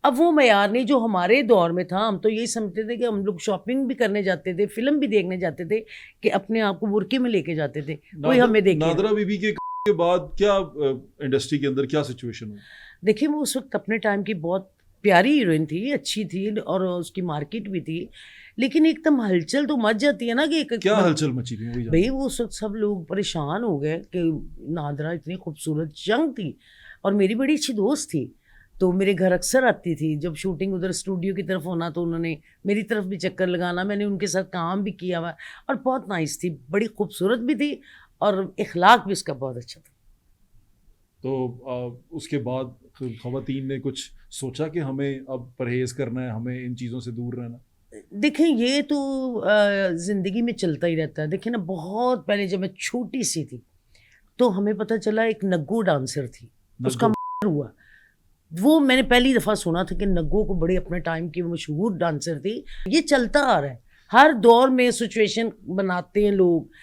اب وہ معیار نہیں جو ہمارے دور میں تھا. ہم تو یہی سمجھتے تھے کہ ہم لوگ شاپنگ بھی کرنے جاتے تھے, فلم بھی دیکھنے جاتے تھے, کہ اپنے آپ کو برقعے میں لے کے جاتے تھے, کوئی ہمیں دیکھے. نادرہ بی بی کے بعد کیا انڈسٹری کے اندر کیا سچویشن ہوئی؟ دیکھیں وہ اس وقت اپنے ٹائم کی بہت پیاری ہیروئن تھی, اچھی تھی, اور اس کی مارکیٹ بھی تھی, لیکن ایک دم ہلچل تو مچ جاتی ہے نا کہ کیا ہلچل مچی تھی بھئی وہ اس وقت سب لوگ پریشان ہو گئے کہ نادرہ اتنی خوبصورت ینگ تھی, اور میری بڑی اچھی دوست تھی, تو میرے گھر اکثر آتی تھی جب شوٹنگ ادھر اسٹوڈیو کی طرف ہونا, تو انہوں نے میری طرف بھی چکر لگانا, میں نے ان کے ساتھ کام بھی کیا ہوا, اور بہت نائس تھی, بڑی خوبصورت بھی تھی, اور اخلاق بھی اس کا بہت اچھا تھا. تو اس کے بعد خواتین نے کچھ سوچا کہ ہمیں اب پرہیز کرنا ہے, ہمیں ان چیزوں سے دور رہنا؟ دیکھیں یہ تو زندگی میں چلتا ہی رہتا ہے. دیکھیں نا بہت پہلے جب میں چھوٹی سی تھی تو ہمیں پتہ چلا ایک نگو ڈانسر تھی, اس کا ہوا, وہ میں نے پہلی دفعہ سنا تھا کہ نگو کو بڑے اپنے ٹائم کی مشہور ڈانسر تھی. یہ چلتا آ رہا ہے, ہر دور میں سچویشن بناتے ہیں لوگ,